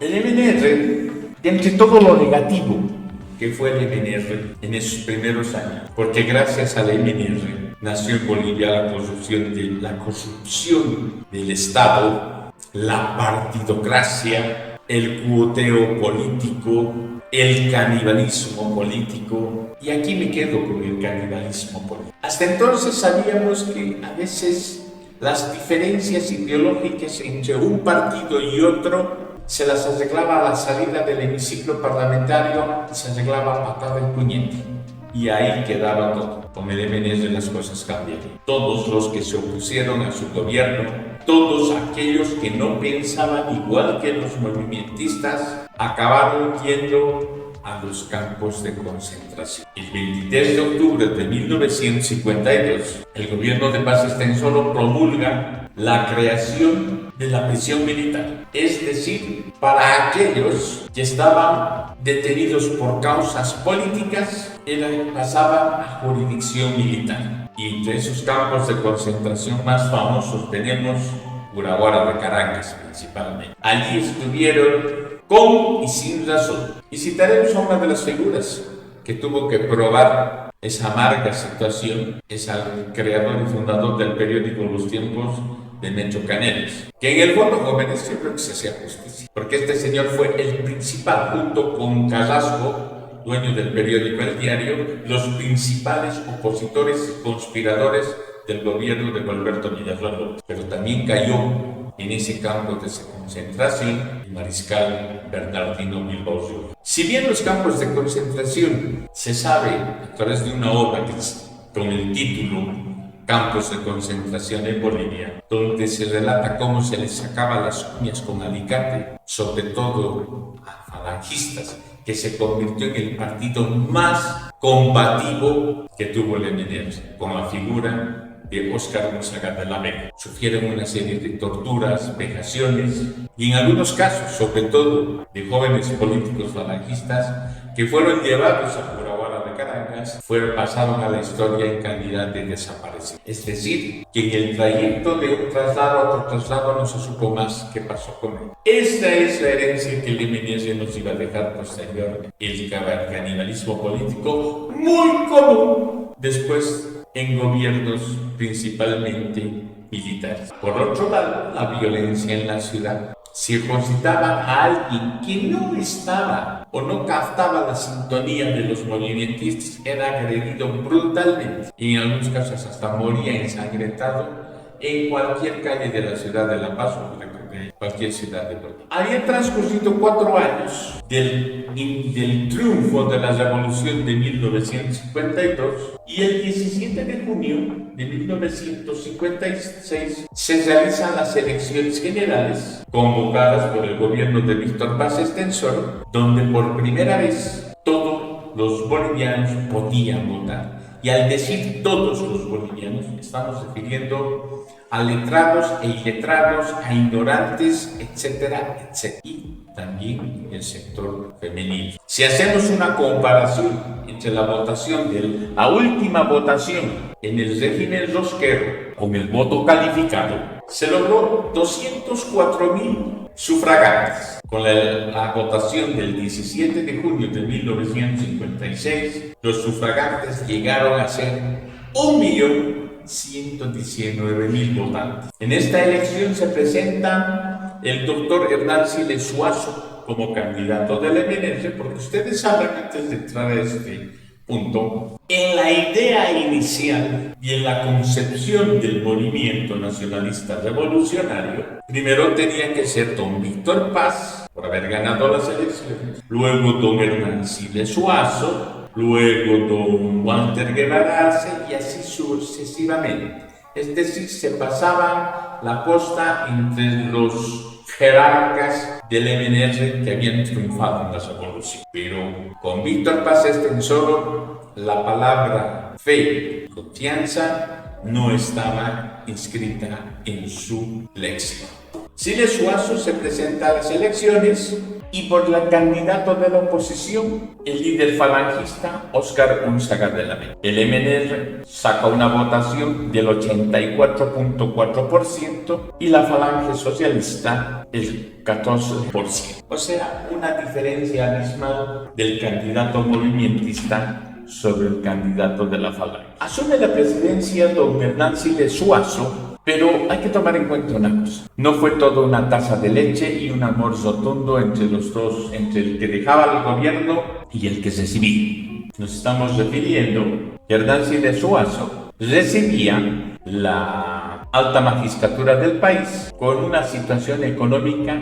el MNR, entre todo lo negativo que fue el MNR en esos primeros años, porque gracias al MNR nació en Bolivia la corrupción del Estado, la partidocracia, el cuoteo político, el canibalismo político, y aquí me quedo con el canibalismo político. Hasta entonces sabíamos que a veces las diferencias ideológicas entre un partido y otro se las arreglaba a la salida del hemiciclo parlamentario y se arreglaba a patada y puñete. Y ahí quedaba todo. Con el MNR las cosas cambiaron. Todos los que se opusieron a su gobierno, todos aquellos que no pensaban igual que los movimentistas, acabaron yendo a los campos de concentración. El 23 de octubre de 1952, el gobierno de Paz Extensoro promulga la creación de la prisión militar, es decir, para aquellos que estaban detenidos por causas políticas, pasaban a jurisdicción militar. Y entre esos campos de concentración más famosos tenemos Curaguara de Caracas principalmente. Allí estuvieron con y sin razón. Y citaremos a una de las figuras que tuvo que probar esa amarga situación, es al creador y fundador del periódico Los Tiempos, de Mencho Canelas, que en el fondo, jóvenes, yo creo que se hacía justicia, porque este señor fue el principal, junto con Carrasco, dueño del periódico El Diario, los principales opositores y conspiradores del gobierno de Alberto Villazón, pero también cayó en ese campo de concentración el mariscal Bernardino Bilbao. Si bien los campos de concentración se sabe a través de una obra con el título campos de concentración en Bolivia, donde se relata cómo se les sacaba las uñas con alicate, sobre todo a falangistas, que se convirtió en el partido más combativo que tuvo el MNR, con la figura de Óscar Gonzaga de la Vega. Sufrieron una serie de torturas, vejaciones y en algunos casos, sobre todo de jóvenes políticos falangistas, que fueron llevados a Curahuara de Caracas, pasaron a la historia en calidad de desaparecidos. Es decir, que en el trayecto de un traslado a otro traslado no se supo más qué pasó con él. Esta es la herencia que el MNS nos iba a dejar posterior, el canibalismo político muy común después en gobiernos principalmente militares. Por otro lado, la violencia en la ciudad. Si ejercitaba a alguien que no estaba o no captaba la sintonía de los movimentistas, era agredido brutalmente y en algunos casos hasta moría ensangrentado en cualquier calle de la ciudad de La Paz o de cualquier ciudad de Bolivia. Habían transcurrido 4 años del triunfo de la revolución de 1952 y el 17 de junio de 1956 se realizan las elecciones generales convocadas por el gobierno de Víctor Paz Estenssoro, donde por primera vez todos los bolivianos podían votar. Y al decir todos los bolivianos, estamos refiriendo a letrados e iletrados, a ignorantes, etcétera, etcétera. Y también el sector femenino. Si hacemos una comparación entre la votación de la última votación en el régimen rosquero con el voto calificado, se logró 204.000 sufragantes. Con la votación del 17 de junio de 1956, los sufragantes llegaron a ser 1.119.000 votantes. En esta elección se presenta el doctor Hernán Siles Suazo como candidato del MNR, porque ustedes saben, antes de entrar a este punto, en la idea inicial y en la concepción del movimiento nacionalista revolucionario, primero tenía que ser don Víctor Paz, por haber ganado las elecciones, luego don Hernán Siles Suazo, luego don Walter Guevara Arce y así sucesivamente. Es decir, se pasaban la posta entre los jerarcas del MNR que habían triunfado en la revolución. Pero con Víctor Paz Estenssoro, la palabra fe y confianza no estaba inscrita en su léxico. Siles Suazo se presenta a las elecciones y por el candidato de la oposición, el líder falangista Óscar Gonzaga de la Vega. El MNR saca una votación del 84.4% y la falange socialista el 14%. O sea, una diferencia abismal del candidato movimentista sobre el candidato de la falange. Asume la presidencia don Hernán Siles Suazo, pero hay que tomar en cuenta una cosa. No fue todo una taza de leche y un amor rotundo entre los dos, entre el que dejaba el gobierno y el que recibía. Nos estamos refiriendo que Hernán Siles Suazo recibía la alta magistratura del país con una situación económica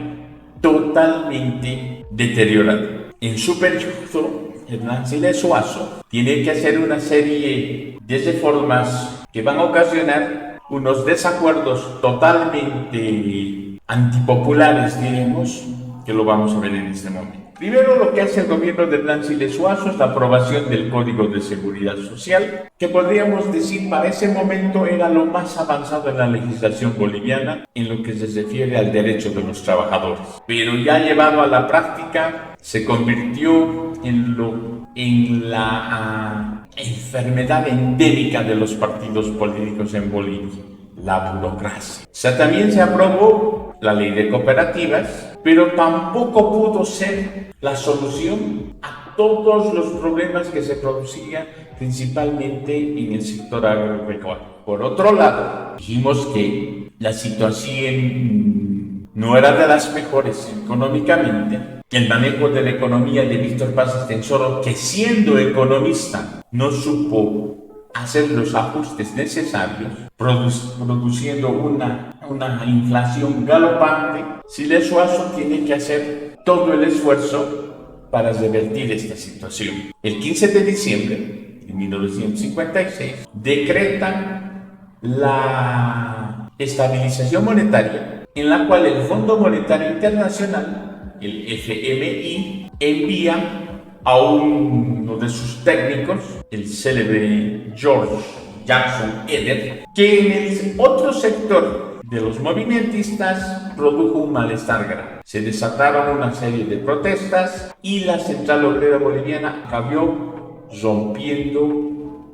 totalmente deteriorada. En su periodo, Hernán Siles Suazo tiene que hacer una serie de reformas que van a ocasionar unos desacuerdos totalmente antipopulares, diremos, que lo vamos a ver en este momento. Primero, lo que hace el gobierno de Hernán Siles Suazo es la aprobación del Código de Seguridad Social, que podríamos decir para ese momento era lo más avanzado en la legislación boliviana en lo que se refiere al derecho de los trabajadores. Pero ya llevado a la práctica, se convirtió en la enfermedad endémica de los partidos políticos en Bolivia, la burocracia. O sea, también se aprobó la ley de cooperativas, pero tampoco pudo ser la solución a todos los problemas que se producían principalmente en el sector agropecuario. Por otro lado, dijimos que la situación no era de las mejores económicamente. El manejo de la economía de Víctor Paz Estenssoro, que siendo economista no supo hacer los ajustes necesarios, produciendo una inflación galopante, Siles Suazo tiene que hacer todo el esfuerzo para revertir esta situación. El 15 de diciembre de 1956 decretan la estabilización monetaria, en la cual el Fondo Monetario Internacional, el FMI, envía a uno de sus técnicos, el célebre George Jackson Eder, que en el otro sector de los movimentistas produjo un malestar grave. Se desataron una serie de protestas y la Central Obrera Boliviana acabó rompiendo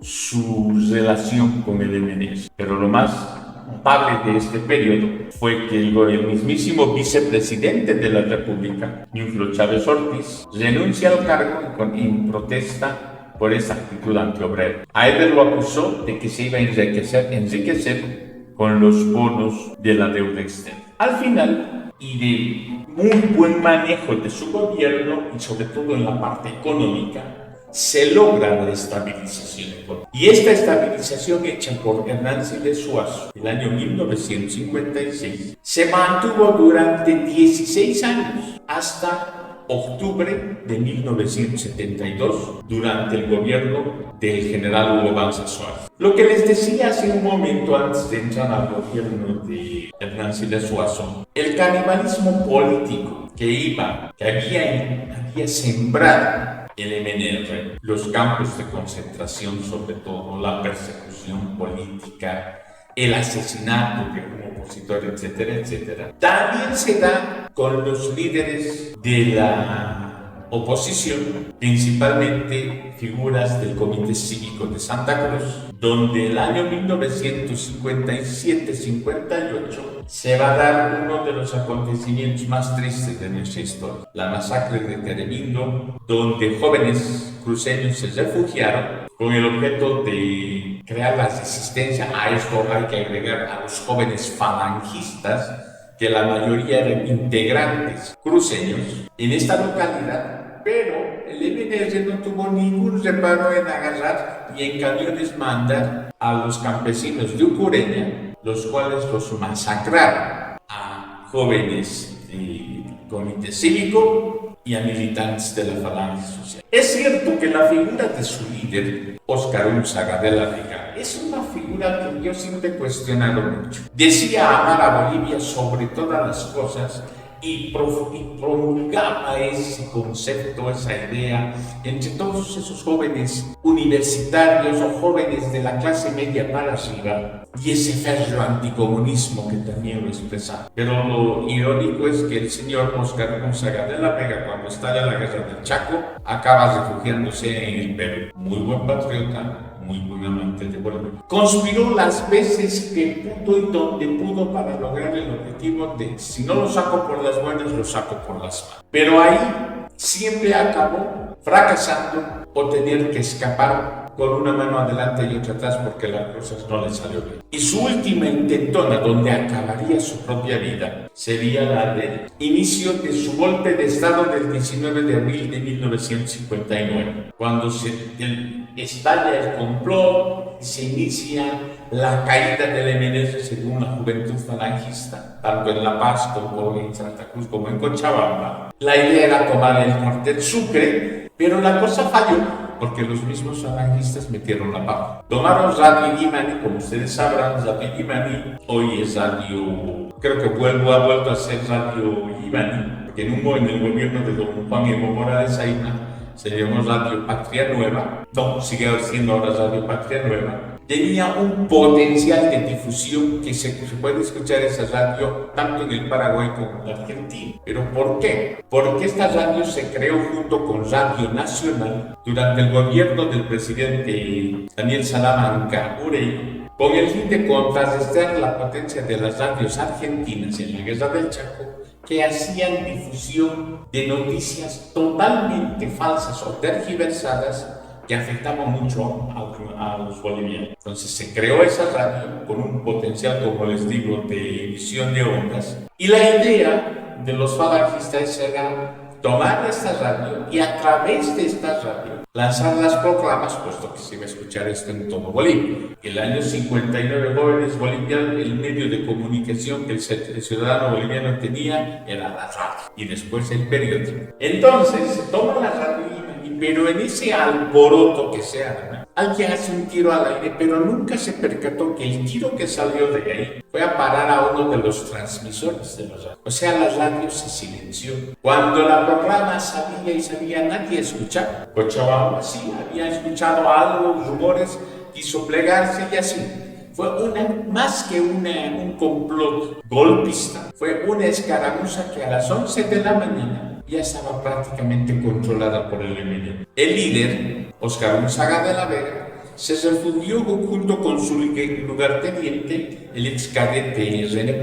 su relación con el MNS. Pero lo más notable de este periodo fue que el mismísimo vicepresidente de la República, Núcleo Chávez Ortiz, renuncia al cargo en protesta por esa actitud antiobrera. A Eder lo acusó de que se iba a enriquecer con los bonos de la deuda externa. Al final, y de muy buen manejo de su gobierno, y sobre todo en la parte económica, se logra la estabilización económica. Y esta estabilización hecha por Hernán Siles Suazo en el año 1956 se mantuvo durante 16 años hasta octubre de 1972, durante el gobierno del general Hugo Banza Suárez. Lo que les decía hace un momento antes de entrar al gobierno de Hernán Siles Suazo, el canibalismo político que había sembrado el MNR, los campos de concentración, sobre todo la persecución política, el asesinato de un opositor, etcétera, etcétera, también se da con los líderes de la oposición, principalmente figuras del Comité Cívico de Santa Cruz, donde el año 1957-58 se va a dar uno de los acontecimientos más tristes de nuestra historia, la masacre de Teremindo, donde jóvenes cruceños se refugiaron con el objeto de crear la resistencia. A esto hay que agregar a los jóvenes falangistas, que la mayoría eran integrantes cruceños en esta localidad, pero el MNR no tuvo ningún reparo en agarrar y en camiones mandar a los campesinos de Ucureña, los cuales los masacraron, a jóvenes del Comité Cívico y a militantes de la Falange Social. Es cierto que la figura de su líder, Óscar Unzaga de la Vega, es una figura que yo siempre he cuestionado mucho. Decía amar a Bolivia sobre todas las cosas y promulgaba ese concepto, esa idea entre todos esos jóvenes universitarios o jóvenes de la clase media para arriba, y ese férreo anticomunismo que también lo expresaba. Pero lo irónico es que el señor Óscar Unzaga de la Vega, cuando estalla la guerra del Chaco, acaba refugiándose en el Perú. Muy buen patriota, muy buen amante de Bolivia. Conspiró las veces que pudo y donde pudo para lograr el objetivo de, si no lo saco por las buenas, lo saco por las malas. Pero ahí siempre acabó fracasando o tener que escapar con una mano adelante y otra atrás porque las cosas no le salió bien. Y su última intentona, donde acabaría su propia vida, sería la del inicio de su golpe de estado del 19 de abril de 1959, cuando estalla el complot y se inicia la caída del MNR según la juventud falangista, tanto en La Paz como en Santa Cruz como en Cochabamba. La idea era tomar el cuartel Sucre, pero la cosa falló porque los mismos falangistas metieron la pata. Tomaron Radio Imani, como ustedes sabrán, Radio Imani hoy es radio, creo que ha vuelto a ser Radio Imani, porque en el gobierno de don Juan Evo Morales Zaina se llamó Radio Patria Nueva, no, sigue siendo ahora Radio Patria Nueva. Tenía un potencial de difusión que se puede escuchar esa radio tanto en el Paraguay como en la Argentina. ¿Pero por qué? Porque esta radio se creó junto con Radio Nacional durante el gobierno del presidente Daniel Salamanca Urey, con el fin de contrarrestar la potencia de las radios argentinas en la guerra del Chaco, que hacían difusión de noticias totalmente falsas o tergiversadas que afectaba mucho a los bolivianos. Entonces se creó esa radio con un potencial, como les digo, de emisión de ondas, y la idea de los falangistas era tomar esta radio y a través de esta radio lanzar las proclamas, puesto que se iba a escuchar esto en todo Bolivia. El año 59, jóvenes bolivianos, el medio de comunicación que el ciudadano boliviano tenía era la radio y después el periódico. Entonces se toma la radio, pero en ese alboroto que se arma, alguien hace un tiro al aire, pero nunca se percató que el tiro que salió de ahí fue a parar a uno de los transmisores de los radios. O sea, la radio se silenció. Cuando la proclama salía, nadie escuchaba. Cochabamba sí había escuchado algo, rumores, quiso plegarse y así. Fue más que un complot golpista, fue una escaramuza que a las 11 de la mañana ya estaba prácticamente controlada por el enemigo. El líder, Óscar Unzaga de la Vega, se refugió junto con su lugarteniente, el ex cadete René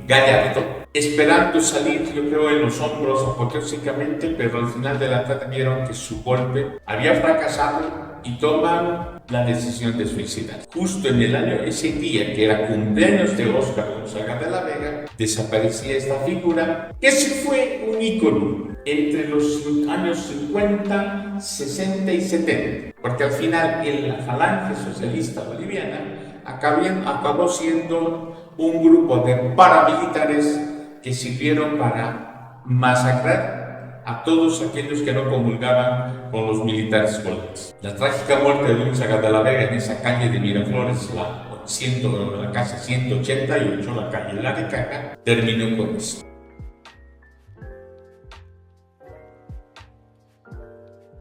Gallardo, esperando salir, yo creo, en los hombros apoteósicamente, pero al final de la tarde vieron que su golpe había fracasado y toman la decisión de suicidar. Justo en el año, ese día que era cumpleaños de Óscar Unzaga de la Vega, desaparecía esta figura que sí fue un ícono entre los años 50, 60 y 70, porque al final en la Falange Socialista Boliviana acabó siendo un grupo de paramilitares que sirvieron para masacrar a todos aquellos que no comulgaban con los militares golpistas. La trágica muerte de Unzaga de la Vega en esa calle de Miraflores, la casa 188, la calle Laricaga, terminó con esto.